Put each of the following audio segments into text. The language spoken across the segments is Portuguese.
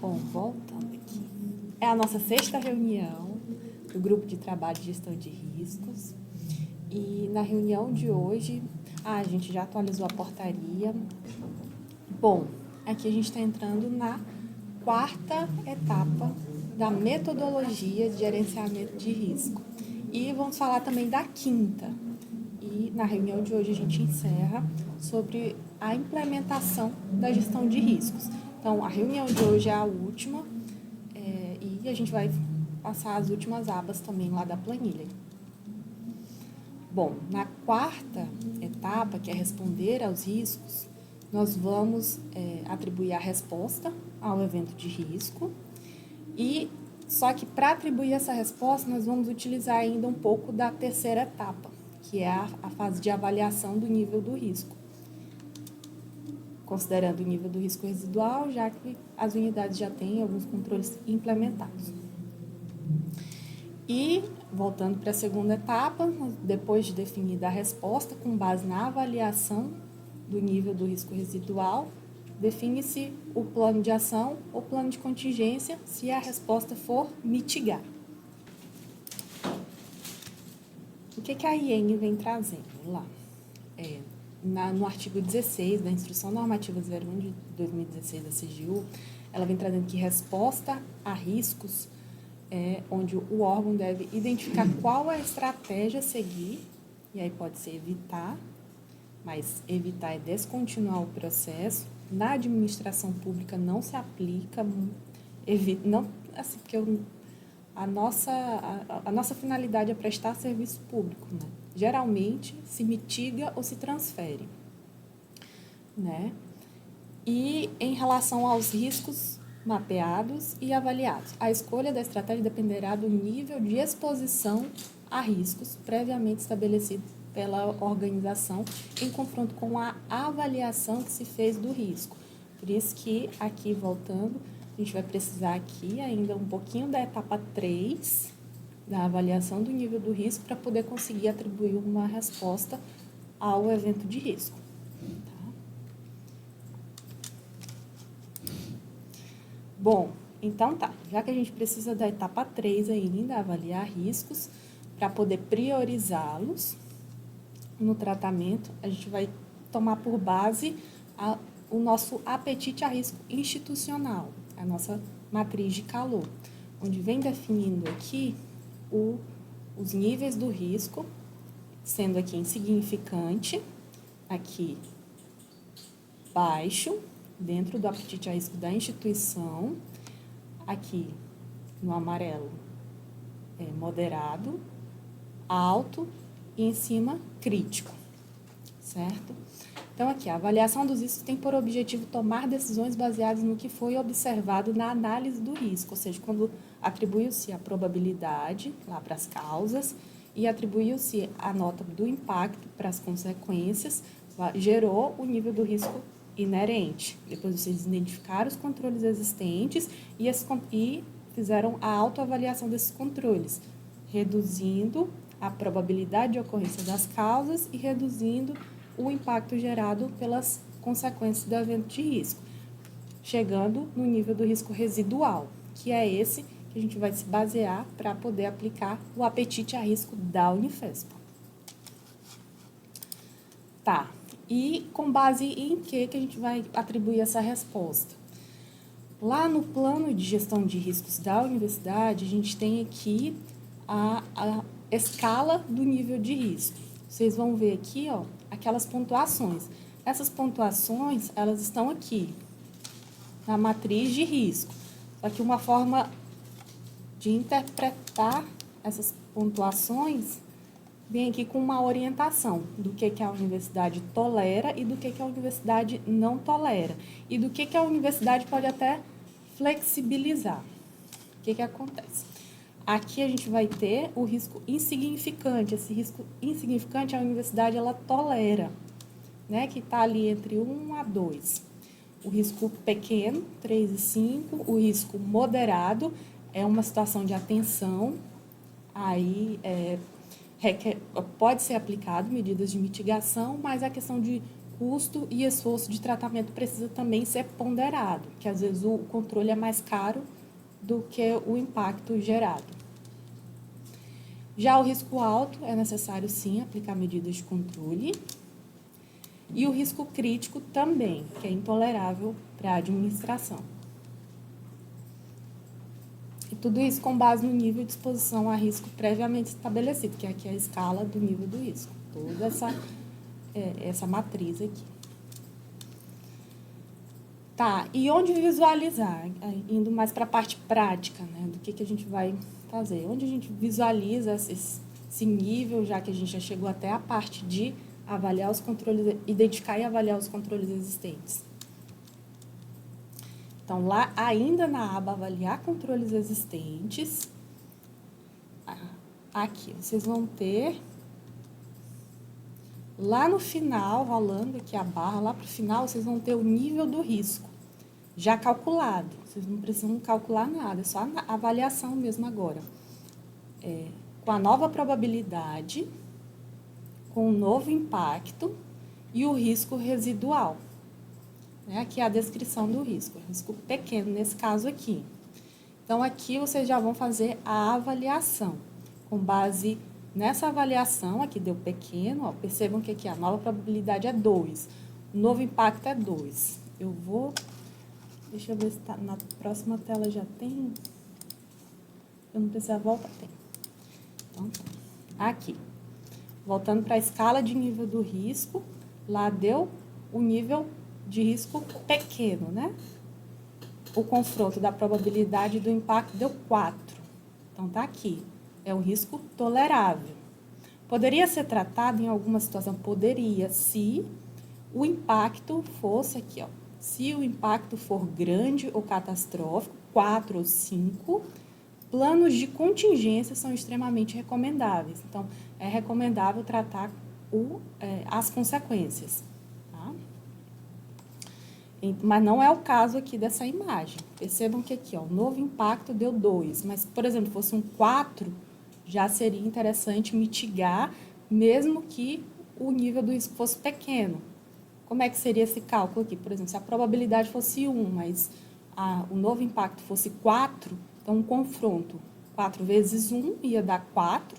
Bom, voltando aqui. É a nossa sexta reunião do Grupo de Trabalho de Gestão de Riscos. E na reunião de hoje, a gente já atualizou a portaria. Bom, aqui a gente está entrando na quarta etapa da metodologia de gerenciamento de risco. E vamos falar também da quinta. E na reunião de hoje a gente encerra sobre a implementação da gestão de riscos. Então, a reunião de hoje é a última e a gente vai passar as últimas abas também lá da planilha. Bom, na quarta etapa, que é responder aos riscos, nós vamos atribuir a resposta ao evento de risco e só que para atribuir essa resposta nós vamos utilizar ainda um pouco da terceira etapa, que é a fase de avaliação do nível do risco, considerando o nível do risco residual, já que as unidades já têm alguns controles implementados. E, voltando para a segunda etapa, depois de definida a resposta, com base na avaliação do nível do risco residual, define-se o plano de ação ou plano de contingência, se a resposta for mitigar. O que a IN vem trazendo lá? No artigo 16 da Instrução Normativa 01 de 2016 da CGU, ela vem trazendo que resposta a riscos é onde o órgão deve identificar qual é a estratégia a seguir, e aí pode ser evitar, mas evitar é descontinuar o processo. Na administração pública não se aplica, não, assim, porque a nossa finalidade é prestar serviço público, né? Geralmente se mitiga ou se transfere, né? E em relação aos riscos mapeados e avaliados, a escolha da estratégia dependerá do nível de exposição a riscos previamente estabelecido pela organização em confronto com a avaliação que se fez do risco. Por isso que, aqui voltando, a gente vai precisar aqui ainda um pouquinho da etapa 3, da avaliação do nível do risco, para poder conseguir atribuir uma resposta ao evento de risco. Tá? Bom, então tá, já que a gente precisa da etapa 3 ainda, avaliar riscos, para poder priorizá-los no tratamento, a gente vai tomar por base o nosso apetite a risco institucional, a nossa matriz de calor, onde vem definindo aqui os níveis do risco, sendo aqui insignificante, aqui baixo, dentro do apetite a risco da instituição, aqui no amarelo moderado, alto e em cima crítico, certo? Então, aqui, a avaliação dos riscos tem por objetivo tomar decisões baseadas no que foi observado na análise do risco, ou seja, quando atribuiu-se a probabilidade lá para as causas e atribuiu-se a nota do impacto para as consequências, gerou o nível do risco inerente. Depois vocês identificaram os controles existentes e fizeram a autoavaliação desses controles, reduzindo a probabilidade de ocorrência das causas e reduzindo o impacto gerado pelas consequências do evento de risco, chegando no nível do risco residual, que é esse que a gente vai se basear para poder aplicar o apetite a risco da Unifesp. Tá, e com base em que a gente vai atribuir essa resposta? Lá no plano de gestão de riscos da universidade, a gente tem aqui a escala do nível de risco. Vocês vão ver aqui, ó, aquelas pontuações. Essas pontuações, elas estão aqui, na matriz de risco. Só que uma forma de interpretar essas pontuações vem aqui com uma orientação do que a universidade tolera e do que a universidade não tolera. E do que a universidade pode até flexibilizar. O que acontece? Aqui a gente vai ter o risco insignificante. Esse risco insignificante a universidade ela tolera, né? Que está ali entre 1 a 2. O risco pequeno, 3 e 5. O risco moderado é uma situação de atenção. Aí pode ser aplicado medidas de mitigação, mas a questão de custo e esforço de tratamento precisa também ser ponderado, que às vezes o controle é mais caro do que o impacto gerado. Já o risco alto, é necessário sim aplicar medidas de controle. E o risco crítico também, que é intolerável para a administração. E tudo isso com base no nível de exposição a risco previamente estabelecido, que aqui é a escala do nível do risco. Toda essa matriz aqui. Tá, e onde visualizar? Indo mais para a parte prática, né? Do que a gente vai fazer. Onde a gente visualiza esse nível, já que a gente já chegou até a parte de avaliar os controles, identificar e avaliar os controles existentes. Então, lá, ainda na aba avaliar controles existentes, aqui, vocês vão ter, lá no final, rolando aqui a barra, lá para o final, vocês vão ter o nível do risco, já calculado. Vocês não precisam calcular nada, é só a avaliação mesmo agora. Com a nova probabilidade, com o novo impacto e o risco residual. Aqui é a descrição do risco pequeno nesse caso aqui. Então, aqui vocês já vão fazer a avaliação. Com base nessa avaliação, aqui deu pequeno, ó, percebam que aqui a nova probabilidade é 2, o novo impacto é 2. Deixa eu ver se na próxima tela já tem. Eu não precisar voltar, tem. Então, aqui. Voltando para a escala de nível do risco, lá deu o nível de risco pequeno, né? O confronto da probabilidade do impacto deu 4. Então, tá aqui. É um risco tolerável. Poderia ser tratado em alguma situação? Poderia, se o impacto fosse aqui, ó. Se o impacto for grande ou catastrófico, 4 ou 5, planos de contingência são extremamente recomendáveis. Então, é recomendável tratar as consequências. Mas não é o caso aqui dessa imagem. Percebam que aqui, ó, o novo impacto deu 2, mas, por exemplo, fosse um 4, já seria interessante mitigar, mesmo que o nível do risco fosse pequeno. Como é que seria esse cálculo aqui? Por exemplo, se a probabilidade fosse 1, mas o novo impacto fosse 4, então um confronto 4 vezes 1 ia dar 4,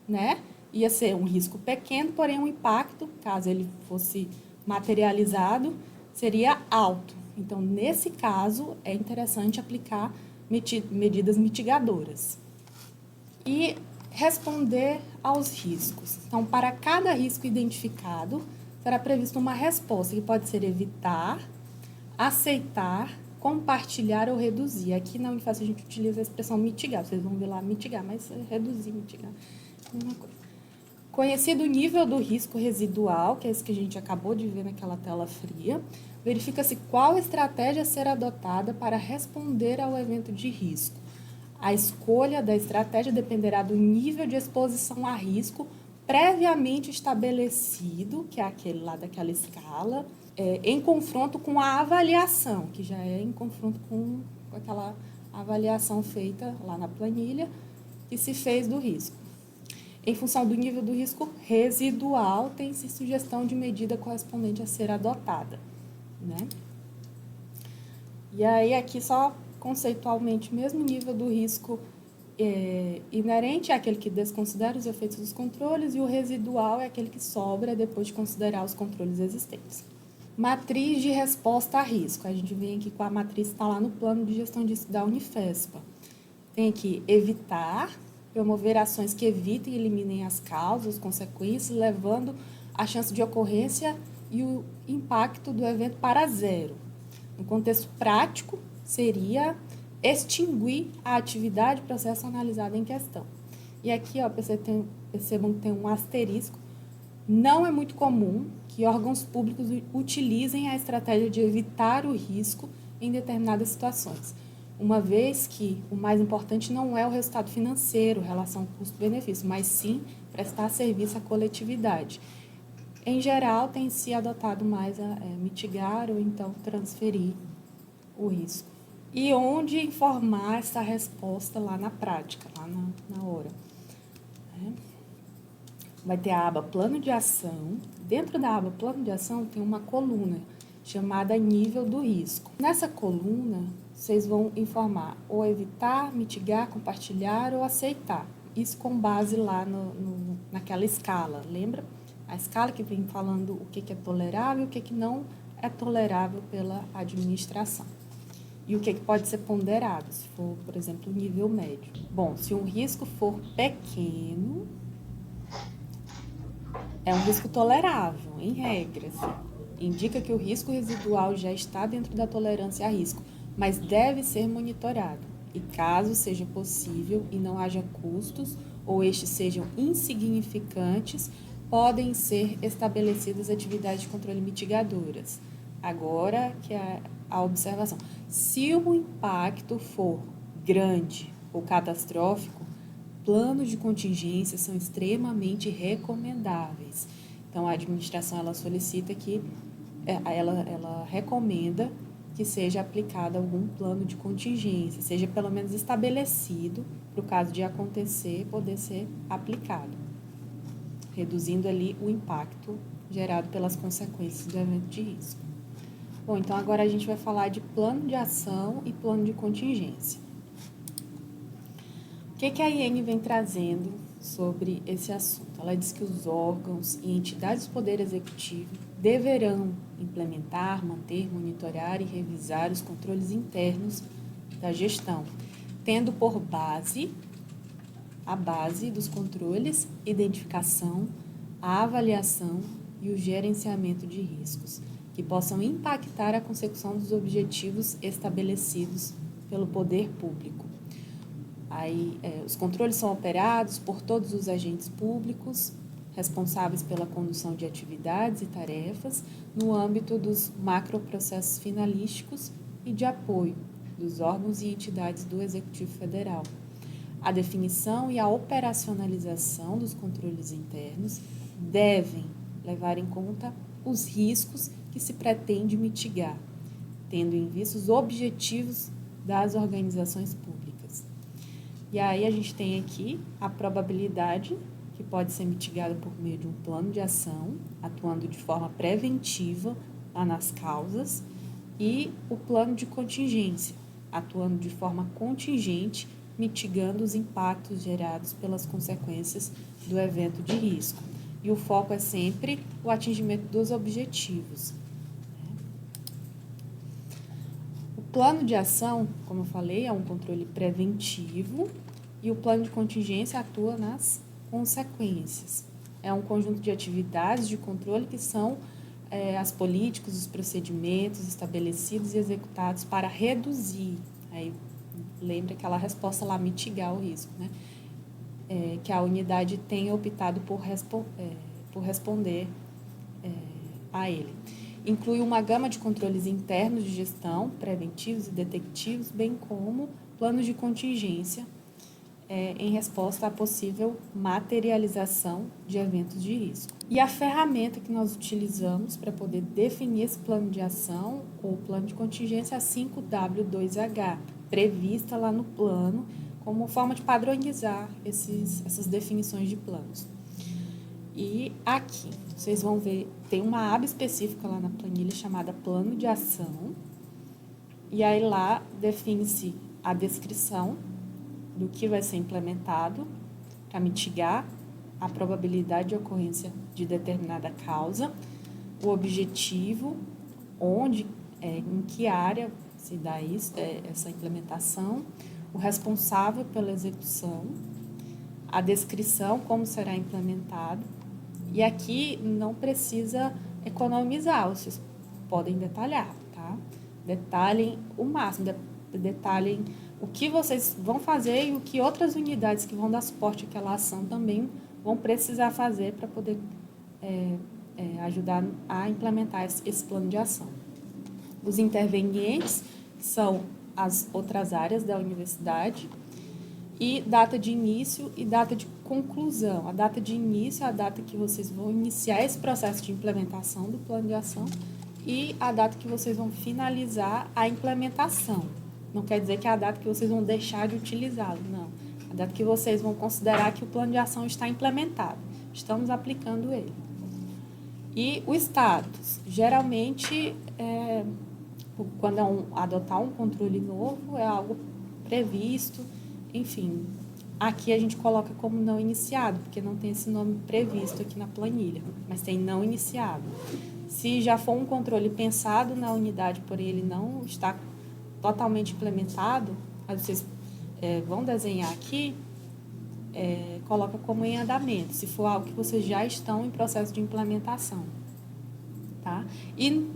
né? Ia ser um risco pequeno, porém um impacto, caso ele fosse materializado, seria alto. Então, nesse caso, é interessante aplicar medidas mitigadoras. E responder aos riscos. Então, para cada risco identificado, será prevista uma resposta que pode ser evitar, aceitar, compartilhar ou reduzir. Aqui na Unifesp a gente utiliza a expressão mitigar. Vocês vão ver lá mitigar, mas reduzir, mitigar, mesma coisa. Conhecido o nível do risco residual, que é esse que a gente acabou de ver naquela tela fria, verifica-se qual estratégia a ser adotada para responder ao evento de risco. A escolha da estratégia dependerá do nível de exposição a risco previamente estabelecido, que é aquele lá daquela escala, em confronto com a avaliação, que já é em confronto com aquela avaliação feita lá na planilha, que se fez do risco. Em função do nível do risco residual, tem-se sugestão de medida correspondente a ser adotada, né? E aí, aqui só conceitualmente, mesmo nível do risco inerente é aquele que desconsidera os efeitos dos controles e o residual é aquele que sobra depois de considerar os controles existentes. Matriz de resposta a risco. A gente vem aqui com a matriz que está lá no plano de gestão de risco da Unifesp. Tem aqui evitar, promover ações que evitem e eliminem as causas, as consequências, levando a chance de ocorrência e o impacto do evento para zero. No contexto prático, seria extinguir a atividade e processo analisado em questão. E aqui, ó, percebam que tem um asterisco. Não é muito comum que órgãos públicos utilizem a estratégia de evitar o risco em determinadas situações, uma vez que o mais importante não é o resultado financeiro, relação custo-benefício, mas sim prestar serviço à coletividade. Em geral, tem se adotado mais a mitigar ou então transferir o risco. E onde informar essa resposta lá na prática, lá na hora. vai ter a aba Plano de Ação. Dentro da aba Plano de Ação tem uma coluna chamada Nível do Risco. Nessa coluna, vocês vão informar ou evitar, mitigar, compartilhar ou aceitar. Isso com base lá naquela escala, lembra? A escala que vem falando o que é tolerável e o que não é tolerável pela administração. E o que pode ser ponderado, se for, por exemplo, o nível médio. Bom, se um risco for pequeno, é um risco tolerável, em regra. Indica que o risco residual já está dentro da tolerância a risco, mas deve ser monitorado. E caso seja possível e não haja custos ou estes sejam insignificantes, podem ser estabelecidas atividades de controle mitigadoras. Agora que é a observação. Se o impacto for grande ou catastrófico, planos de contingência são extremamente recomendáveis. Então, a administração ela solicita que, ela recomenda que seja aplicado algum plano de contingência, seja pelo menos estabelecido para o caso de acontecer, poder ser aplicado, reduzindo ali o impacto gerado pelas consequências do evento de risco. Bom, então agora a gente vai falar de plano de ação e plano de contingência. O que a IN vem trazendo sobre esse assunto? Ela diz que os órgãos e entidades do Poder Executivo deverão implementar, manter, monitorar e revisar os controles internos da gestão, tendo por base a base dos controles, identificação, a avaliação e o gerenciamento de riscos, que possam impactar a consecução dos objetivos estabelecidos pelo poder público. Aí, os controles são operados por todos os agentes públicos responsáveis pela condução de atividades e tarefas no âmbito dos macroprocessos finalísticos e de apoio dos órgãos e entidades do Executivo Federal. A definição e a operacionalização dos controles internos devem levar em conta os riscos que se pretende mitigar, tendo em vista os objetivos das organizações públicas. E aí a gente tem aqui a probabilidade, que pode ser mitigada por meio de um plano de ação, atuando de forma preventiva lá nas causas, e o plano de contingência, atuando de forma contingente, mitigando os impactos gerados pelas consequências do evento de risco. E o foco é sempre o atingimento dos objetivos. O plano de ação, como eu falei, é um controle preventivo e o plano de contingência atua nas consequências. É um conjunto de atividades de controle que são as políticas, os procedimentos estabelecidos e executados para reduzir, aí lembra aquela resposta lá, mitigar o risco, né? Que a unidade tenha optado por responder a ele. Inclui uma gama de controles internos de gestão, preventivos e detectivos, bem como planos de contingência em resposta à possível materialização de eventos de risco. E a ferramenta que nós utilizamos para poder definir esse plano de ação ou plano de contingência é a 5W2H, prevista lá no plano, como forma de padronizar essas definições de planos. E aqui, vocês vão ver, tem uma aba específica lá na planilha chamada Plano de Ação, e aí lá define-se a descrição do que vai ser implementado para mitigar a probabilidade de ocorrência de determinada causa, o objetivo, onde, em que área se dá essa implementação, o responsável pela execução, a descrição, como será implementado, e aqui não precisa economizar, vocês podem detalhar, tá? Detalhem o máximo, detalhem o que vocês vão fazer e o que outras unidades que vão dar suporte àquela ação também vão precisar fazer para poder ajudar a implementar esse plano de ação. Os intervenientes são as outras áreas da universidade e data de início e data de conclusão. A data de início é a data que vocês vão iniciar esse processo de implementação do plano de ação e a data que vocês vão finalizar a implementação. Não quer dizer que é a data que vocês vão deixar de utilizá-lo, não. A data que vocês vão considerar que o plano de ação está implementado. estamos aplicando ele. E o status, geralmente, quando adotar um controle novo, é algo previsto, enfim. Aqui a gente coloca como não iniciado, porque não tem esse nome previsto aqui na planilha, mas tem não iniciado. Se já for um controle pensado na unidade, porém ele não está totalmente implementado, aí vocês vão desenhar aqui, coloca como em andamento, se for algo que vocês já estão em processo de implementação. Tá? E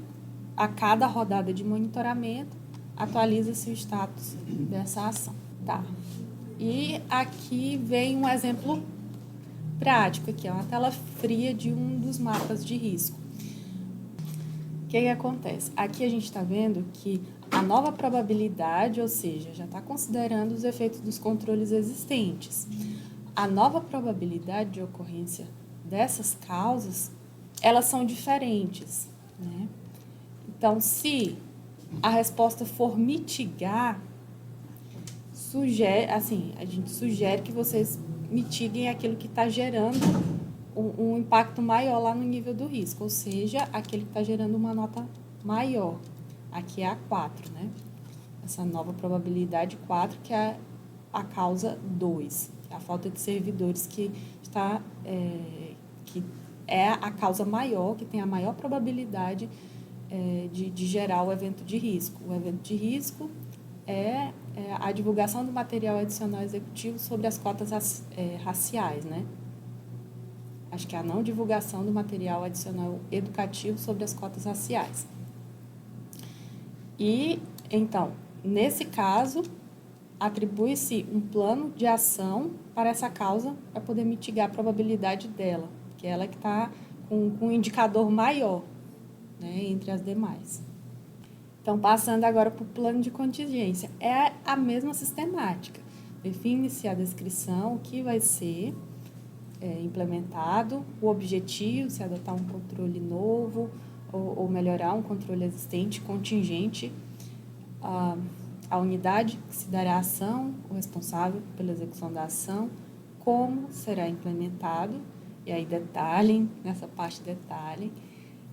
a cada rodada de monitoramento, atualiza-se o status dessa ação. Tá? E aqui vem um exemplo prático, aqui é uma tela fria de um dos mapas de risco. O que acontece? Aqui a gente está vendo que a nova probabilidade, ou seja, já está considerando os efeitos dos controles existentes. A nova probabilidade de ocorrência dessas causas, elas são diferentes, né? Então, se a resposta for mitigar, a gente sugere que vocês mitiguem aquilo que está gerando um impacto maior lá no nível do risco, ou seja, aquele que está gerando uma nota maior. Aqui é a 4, né? Essa nova probabilidade 4, que é a causa 2, a falta de servidores que é a causa maior, que tem a maior probabilidade de gerar o evento de risco. O evento de risco é a divulgação do material adicional executivo sobre as cotas raciais, né? Acho que é a não divulgação do material adicional educativo sobre as cotas raciais. E, então, nesse caso, atribui-se um plano de ação para essa causa para poder mitigar a probabilidade dela, que ela que está com um indicador maior, né, entre as demais. Então, passando agora para o plano de contingência. É a mesma sistemática. Define-se a descrição, o que vai ser implementado, o objetivo, se adotar um controle novo ou melhorar um controle existente, contingente, a unidade que se dará a ação, o responsável pela execução da ação, como será implementado, e aí detalhem, nessa parte detalhem,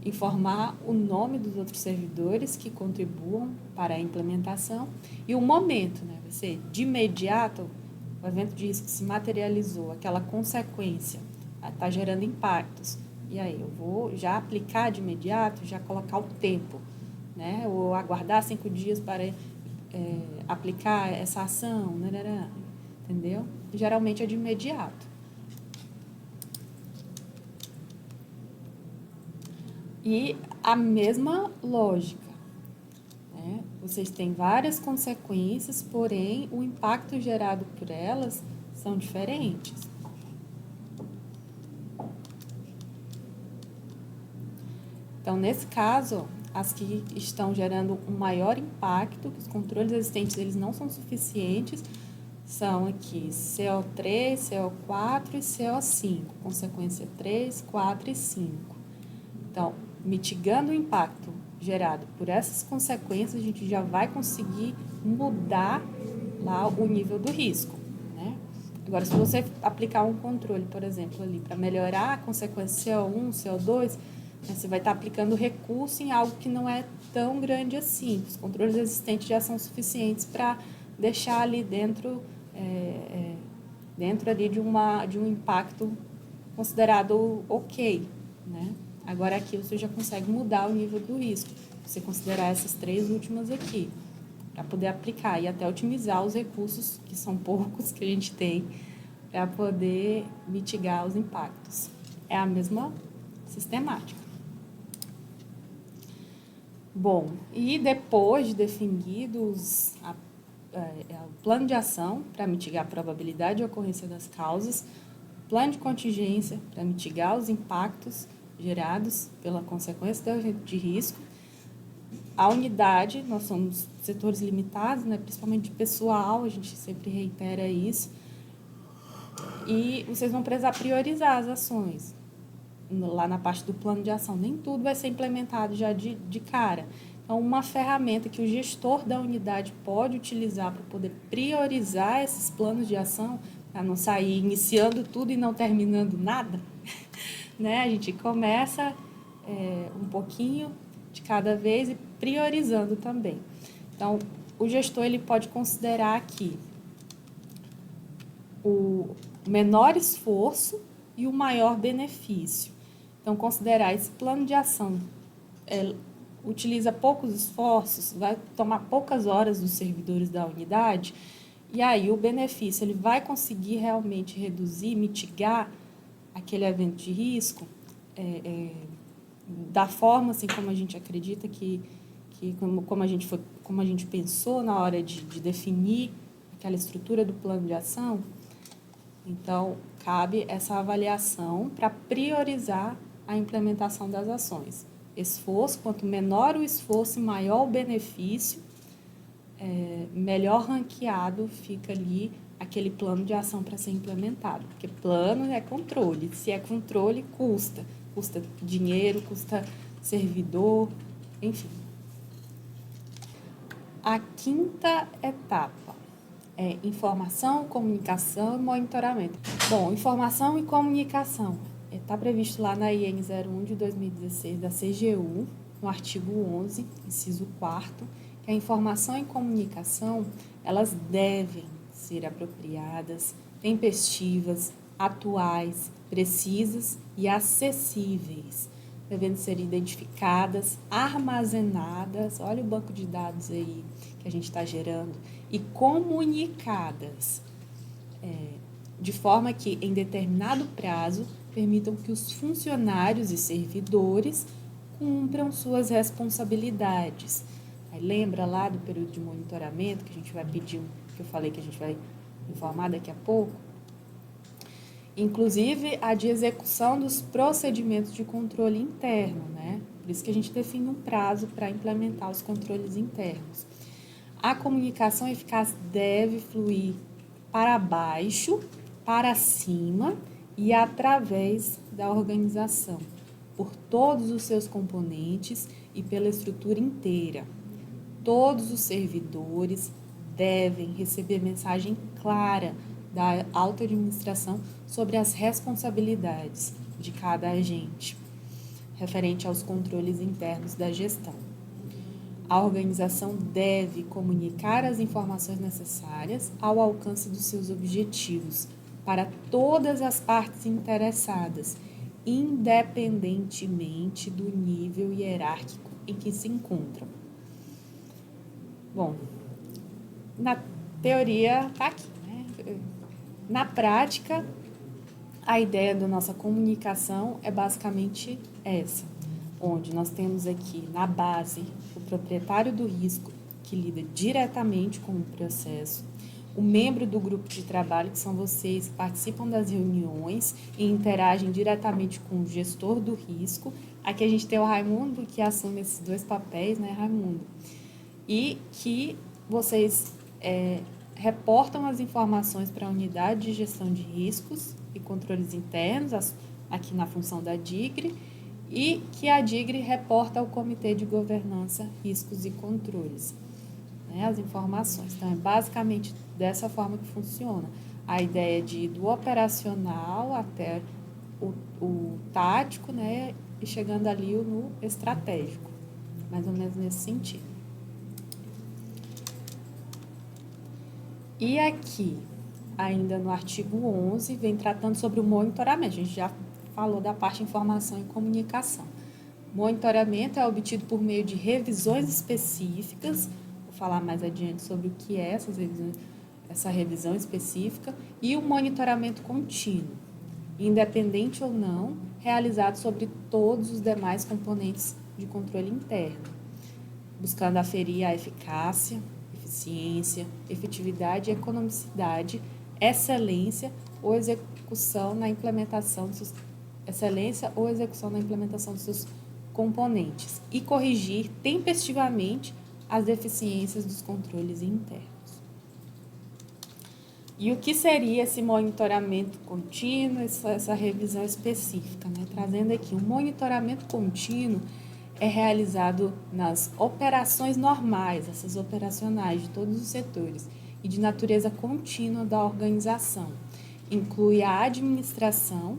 informar o nome dos outros servidores que contribuam para a implementação e o momento, né? Vai ser de imediato, o evento de risco se materializou, aquela consequência está gerando impactos. E aí, eu vou já aplicar de imediato, já colocar o tempo, né? Ou aguardar 5 dias para aplicar essa ação, né? Entendeu? Geralmente é de imediato. E a mesma lógica, né? Vocês têm várias consequências, porém o impacto gerado por elas são diferentes. Então, nesse caso, as que estão gerando um maior impacto, que os controles existentes eles não são suficientes, são aqui CO3, CO4 e CO5, consequência 3, 4 e 5. Então, mitigando o impacto gerado por essas consequências, a gente já vai conseguir mudar lá o nível do risco, né? Agora, se você aplicar um controle, por exemplo, ali, para melhorar a consequência CO1, CO2, né, você vai estar aplicando recurso em algo que não é tão grande assim. Os controles existentes já são suficientes para deixar ali dentro ali de um impacto considerado ok, né? Agora aqui você já consegue mudar o nível do risco, você considerar essas 3 últimas aqui, para poder aplicar e até otimizar os recursos, que são poucos que a gente tem, para poder mitigar os impactos. É a mesma sistemática. Bom, e depois de definidos o plano de ação para mitigar a probabilidade de ocorrência das causas, plano de contingência para mitigar os impactos gerados pela consequência do evento de risco, a unidade, nós somos setores limitados, né, principalmente de pessoal, a gente sempre reitera isso, e vocês vão precisar priorizar as ações lá na parte do plano de ação. Nem tudo vai ser implementado já de cara. Então, uma ferramenta que o gestor da unidade pode utilizar para poder priorizar esses planos de ação, para não sair iniciando tudo e não terminando nada, né? A gente começa um pouquinho de cada vez e priorizando também. Então, o gestor ele pode considerar aqui o menor esforço e o maior benefício. Então, considerar esse plano de ação utiliza poucos esforços, vai tomar poucas horas dos servidores da unidade, e aí o benefício ele vai conseguir realmente reduzir, mitigar aquele evento de risco da forma assim como a gente acredita como a gente pensou na hora de definir aquela estrutura do plano de ação. Então, cabe essa avaliação para priorizar a implementação das ações. Esforço, quanto menor o esforço e maior o benefício, melhor ranqueado fica ali aquele plano de ação para ser implementado. Porque plano é controle. Se é controle, custa. Custa dinheiro, custa servidor, enfim. A quinta etapa é informação, comunicação e monitoramento. Bom, informação e comunicação está previsto lá na IN 01 de 2016 da CGU, no artigo 11, inciso 4º, que a informação e comunicação, elas devem ser apropriadas, tempestivas, atuais, precisas e acessíveis, devendo ser identificadas, armazenadas, olha o banco de dados aí que a gente está gerando, e comunicadas, de forma que, em determinado prazo, permitam que os funcionários e servidores cumpram suas responsabilidades. Aí, lembra lá do período de monitoramento, que a gente vai pedir, que eu falei que a gente vai informar daqui a pouco? Inclusive, a de execução dos procedimentos de controle interno, né? Por isso que a gente define um prazo para implementar os controles internos. A comunicação eficaz deve fluir para baixo, para cima e através da organização, por todos os seus componentes e pela estrutura inteira. Todos os servidores devem receber mensagem clara da alta administração sobre as responsabilidades de cada agente, referente aos controles internos da gestão. A organização deve comunicar as informações necessárias ao alcance dos seus objetivos para todas as partes interessadas, independentemente do nível hierárquico em que se encontram. Bom, na teoria está aqui, né? Na prática, a ideia da nossa comunicação é basicamente essa, onde nós temos aqui na base o proprietário do risco, que lida diretamente com o processo, o membro do grupo de trabalho, que são vocês que participam das reuniões e interagem diretamente com o gestor do risco. Aqui a gente tem o Raimundo, que assume esses dois papéis, né, Raimundo? E que vocês reportam as informações para a unidade de gestão de riscos e controles internos, aqui na função da DIGRE, e que a DIGRE reporta ao Comitê de Governança, Riscos e Controles, né, as informações. Então, é basicamente dessa forma que funciona. A ideia de ir do operacional até o tático, né, e chegando ali no estratégico, mais ou menos nesse sentido. E aqui, ainda no artigo 11, vem tratando sobre o monitoramento. A gente já falou da parte de informação e comunicação. Monitoramento é obtido por meio de revisões específicas, vou falar mais adiante sobre o que é essa revisão específica, e o monitoramento contínuo, independente ou não, realizado sobre todos os demais componentes de controle interno, buscando aferir a eficácia, eficiência, efetividade, economicidade, excelência ou execução na implementação dos seus componentes e corrigir tempestivamente as deficiências dos controles internos. E o que seria esse monitoramento contínuo, essa revisão específica, né? Trazendo aqui, o monitoramento contínuo é realizado nas operações normais, essas operacionais de todos os setores, e de natureza contínua da organização. Inclui a administração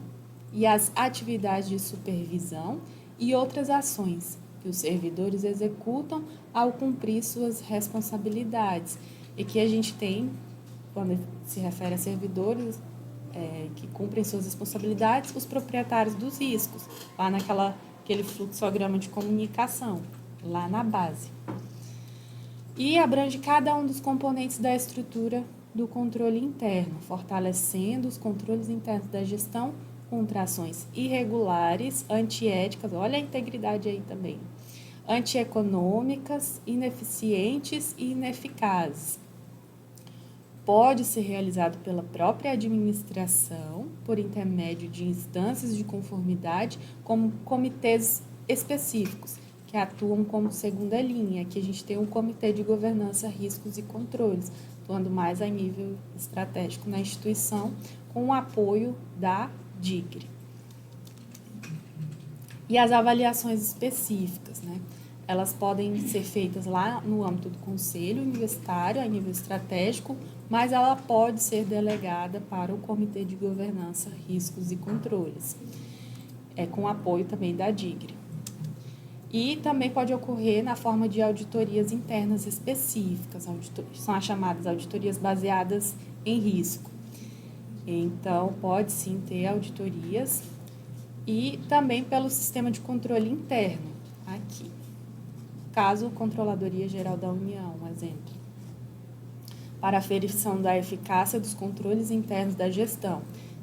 e as atividades de supervisão e outras ações que os servidores executam ao cumprir suas responsabilidades. E que a gente tem, quando se refere a servidores que cumprem suas responsabilidades, os proprietários dos riscos, lá naquele fluxograma de comunicação, lá na base. E abrange cada um dos componentes da estrutura do controle interno, fortalecendo os controles internos da gestão contra ações irregulares, antiéticas, olha a integridade aí também, antieconômicas, ineficientes e ineficazes. Pode ser realizado pela própria administração, por intermédio de instâncias de conformidade, como comitês específicos, que atuam como segunda linha. Aqui a gente tem um comitê de governança, riscos e controles, atuando mais a nível estratégico na instituição, com o apoio da DIGRE. E as avaliações específicas, né? Elas podem ser feitas lá no âmbito do conselho universitário, a nível estratégico, mas ela pode ser delegada para o Comitê de Governança, Riscos e Controles, com apoio também da DIGRE. E também pode ocorrer na forma de auditorias internas específicas, são as chamadas auditorias baseadas em risco. Então, pode sim ter auditorias e também pelo sistema de controle interno, aqui. Caso Controladoria Geral da União, um exemplo. Para aferição da eficácia dos controles internos da gestão.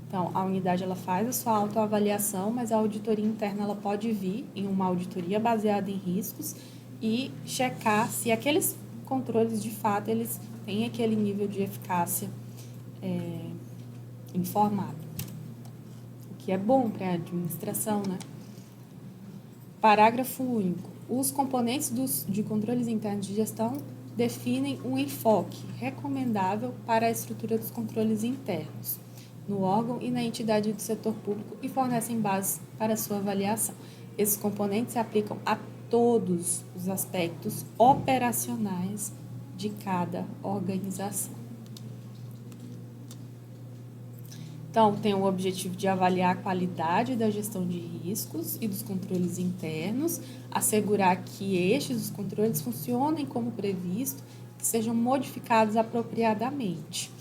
Então, a unidade ela faz a sua autoavaliação, mas a auditoria interna ela pode vir em uma auditoria baseada em riscos e checar se aqueles controles, de fato, eles têm aquele nível de eficácia informado. O que é bom para a administração, né? Parágrafo único. Os componentes de controles internos de gestão definem um enfoque recomendável para a estrutura dos controles internos no órgão e na entidade do setor público e fornecem bases para sua avaliação. Esses componentes se aplicam a todos os aspectos operacionais de cada organização. Então, tem o objetivo de avaliar a qualidade da gestão de riscos e dos controles internos, assegurar que os controles funcionem como previsto, que sejam modificados apropriadamente,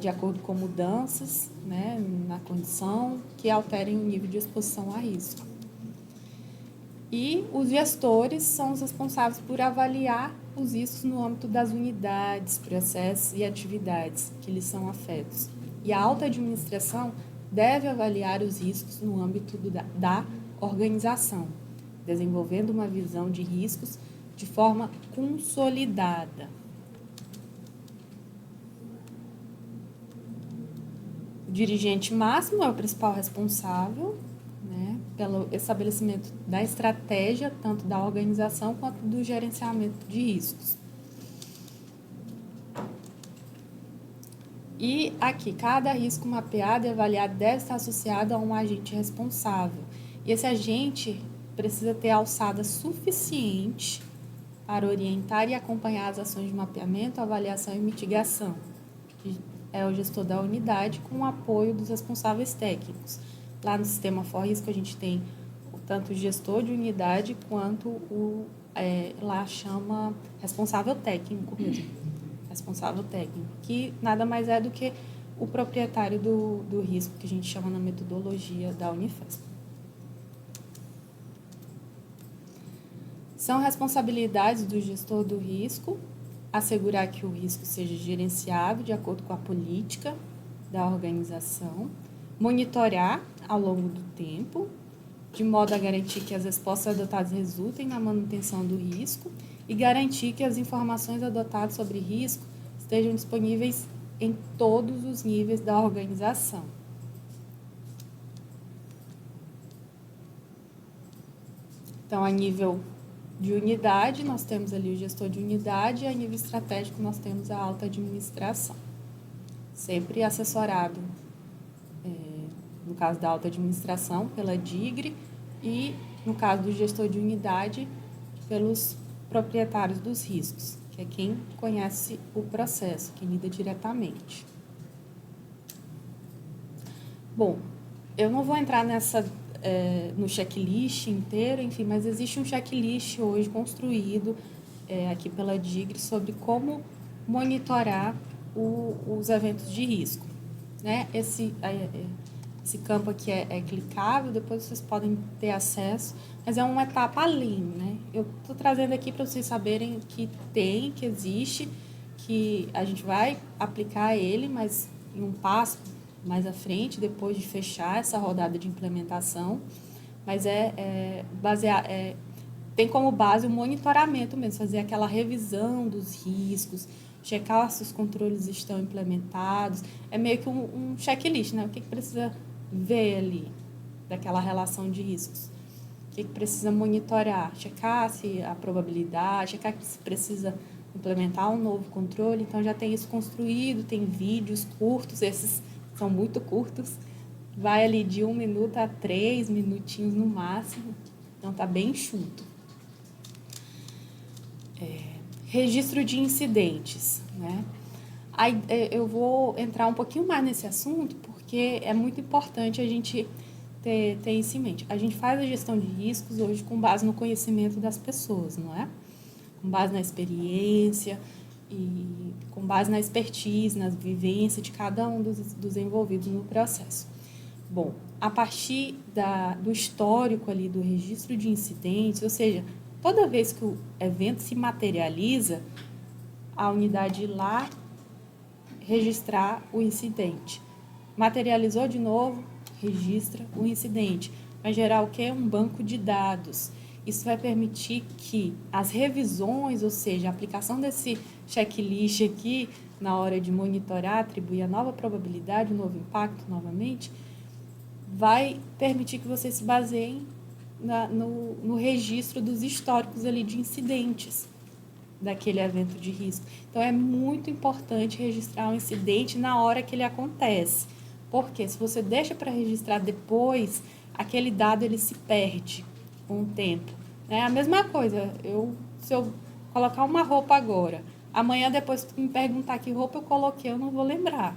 de acordo com mudanças, né, na condição que alterem o nível de exposição a risco. E os gestores são os responsáveis por avaliar os riscos no âmbito das unidades, processos e atividades que lhes são afetos. E a alta administração deve avaliar os riscos no âmbito da organização, desenvolvendo uma visão de riscos de forma consolidada. O dirigente máximo é o principal responsável, né, pelo estabelecimento da estratégia, tanto da organização quanto do gerenciamento de riscos. E aqui, cada risco mapeado e avaliado deve estar associado a um agente responsável. E esse agente precisa ter alçada suficiente para orientar e acompanhar as ações de mapeamento, avaliação e mitigação. É o gestor da unidade com o apoio dos responsáveis técnicos. Lá no sistema FORRISCO a gente tem tanto o gestor de unidade quanto lá chama responsável técnico mesmo. Responsável técnico, que nada mais é do que o proprietário do risco, que a gente chama na metodologia da Unifesp. São responsabilidades do gestor do risco assegurar que o risco seja gerenciado de acordo com a política da organização, monitorar ao longo do tempo, de modo a garantir que as respostas adotadas resultem na manutenção do risco e garantir que as informações adotadas sobre risco estejam disponíveis em todos os níveis da organização. Então, a nível de unidade, nós temos ali o gestor de unidade e a nível estratégico nós temos a alta administração. Sempre assessorado, no caso da alta administração, pela DIGRE e, no caso do gestor de unidade, pelos proprietários dos riscos, que é quem conhece o processo, quem lida diretamente. Bom, Eu não vou entrar no checklist inteiro, enfim, mas existe um checklist hoje construído aqui pela DIGRE sobre como monitorar os eventos de risco, né? Esse campo aqui é clicável, depois vocês podem ter acesso, mas é uma etapa além, né? Eu estou trazendo aqui para vocês saberem que existe, que a gente vai aplicar ele, mas em um passo mais à frente, depois de fechar essa rodada de implementação, mas tem como base o monitoramento mesmo, fazer aquela revisão dos riscos, checar se os controles estão implementados, é meio que um checklist, né? O que precisa ver ali daquela relação de riscos? O que precisa monitorar? Checar se a probabilidade, checar se precisa implementar um novo controle, então já tem isso construído, tem vídeos curtos, esses são muito curtos, vai ali de 1 minuto a 3 minutinhos no máximo, então tá bem enxuto. Registro de incidentes, né? Aí, eu vou entrar um pouquinho mais nesse assunto, porque é muito importante a gente ter isso em mente. A gente faz a gestão de riscos hoje com base no conhecimento das pessoas, não é? Com base na experiência e com base na expertise, na vivência de cada um dos envolvidos no processo. Bom, a partir do histórico ali do registro de incidentes, ou seja, toda vez que o evento se materializa, a unidade ir lá registrar o incidente. Materializou de novo, registra o incidente. Vai gerar o quê? Um banco de dados. Isso vai permitir que as revisões, ou seja, a aplicação desse checklist aqui, na hora de monitorar, atribuir a nova probabilidade, o novo impacto novamente, vai permitir que vocês se baseiem no registro dos históricos ali de incidentes daquele evento de risco. Então, é muito importante registrar um incidente na hora que ele acontece. Porque se você deixa para registrar depois, aquele dado ele se perde com o tempo. É a mesma coisa, se eu colocar uma roupa agora, amanhã depois que me perguntar que roupa eu coloquei, eu não vou lembrar.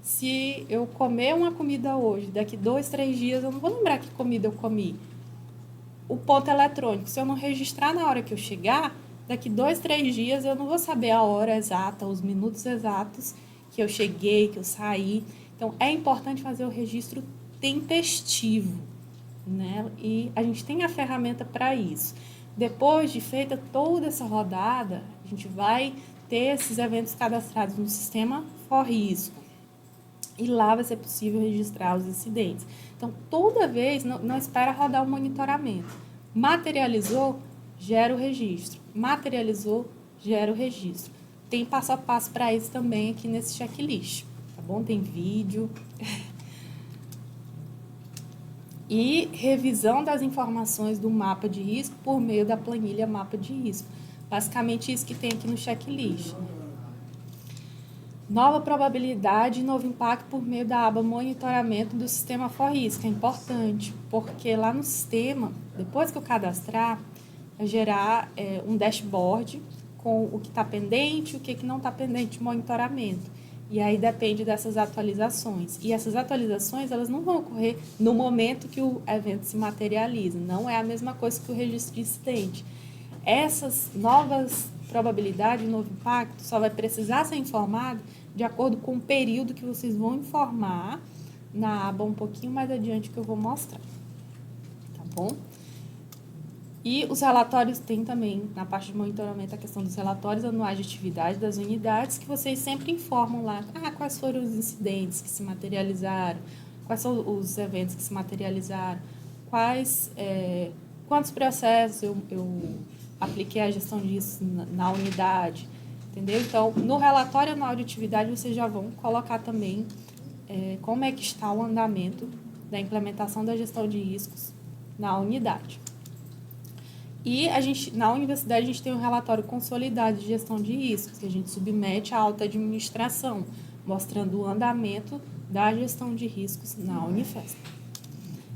Se eu comer uma comida hoje, daqui 2, 3 dias, eu não vou lembrar que comida eu comi. O ponto eletrônico, se eu não registrar na hora que eu chegar, daqui 2, 3 dias eu não vou saber a hora exata, os minutos exatos que eu cheguei, que eu saí. Então, é importante fazer o registro tempestivo, né? E a gente tem a ferramenta para isso. Depois de feita toda essa rodada, a gente vai ter esses eventos cadastrados no sistema ForRisco. E lá vai ser possível registrar os incidentes. Então, toda vez, não espera rodar o monitoramento. Materializou, gera o registro. Materializou, gera o registro. Tem passo a passo para isso também aqui nesse checklist, tá bom? Tem vídeo. E revisão das informações do mapa de risco por meio da planilha mapa de risco. Basicamente isso que tem aqui no checklist. Nova probabilidade e novo impacto por meio da aba monitoramento do sistema ForRisco. É importante, porque lá no sistema, depois que eu cadastrar, vai gerar um dashboard com o que está pendente e o que não está pendente de monitoramento. E aí depende dessas atualizações. E essas atualizações, elas não vão ocorrer no momento que o evento se materializa. Não é a mesma coisa que o registro de incidente. Essas novas probabilidades, novo impacto, só vai precisar ser informado de acordo com o período que vocês vão informar na aba um pouquinho mais adiante que eu vou mostrar. Tá bom? E os relatórios tem também, na parte de monitoramento, a questão dos relatórios anuais de atividade das unidades, que vocês sempre informam lá, quais foram os incidentes que se materializaram, quais são os eventos que se materializaram, quantos processos eu apliquei a gestão disso na unidade, entendeu? Então, no relatório anual de atividade, vocês já vão colocar também como é que está o andamento da implementação da gestão de riscos na unidade. E na universidade, a gente tem um relatório consolidado de gestão de riscos, que a gente submete à alta administração, mostrando o andamento da gestão de riscos na Unifesp.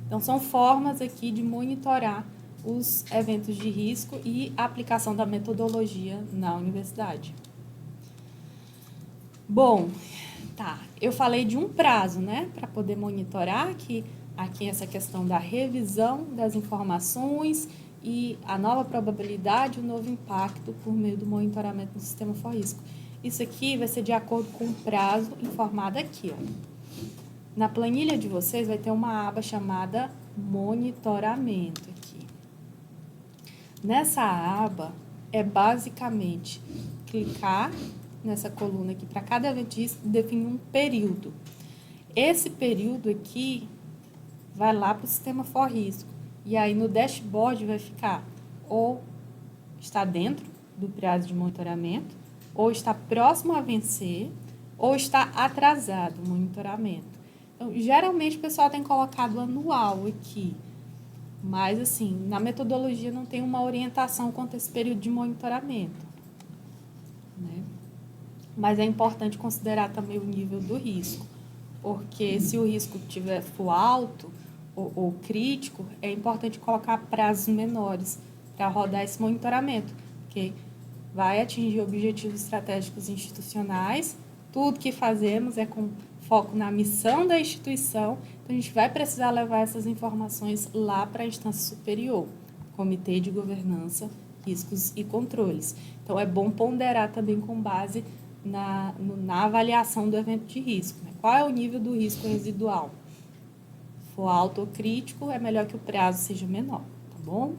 Então, são formas aqui de monitorar os eventos de risco e a aplicação da metodologia na universidade. Bom, tá. Eu falei de um prazo, né, para poder monitorar, que aqui essa questão da revisão das informações e a nova probabilidade, o novo impacto por meio do monitoramento do sistema FORRISCO. Isso aqui vai ser de acordo com o prazo informado aqui, ó. Na planilha de vocês vai ter uma aba chamada monitoramento aqui. Nessa aba é basicamente clicar nessa coluna aqui para cada evento de risco definir um período. Esse período aqui vai lá para o sistema FORRISCO. E aí no dashboard vai ficar ou está dentro do prazo de monitoramento, ou está próximo a vencer, ou está atrasado o monitoramento. Então, geralmente o pessoal tem colocado anual aqui, mas assim, na metodologia não tem uma orientação quanto a esse período de monitoramento, né? Mas é importante considerar também o nível do risco, porque se o risco for alto ou crítico, é importante colocar prazos menores para rodar esse monitoramento, porque vai atingir objetivos estratégicos institucionais. Tudo que fazemos é com foco na missão da instituição, então a gente vai precisar levar essas informações lá para a instância superior, Comitê de Governança, Riscos e Controles. Então, é bom ponderar também com base na avaliação do evento de risco, né? Qual é o nível do risco residual? Se for alto ou crítico, é melhor que o prazo seja menor, tá bom?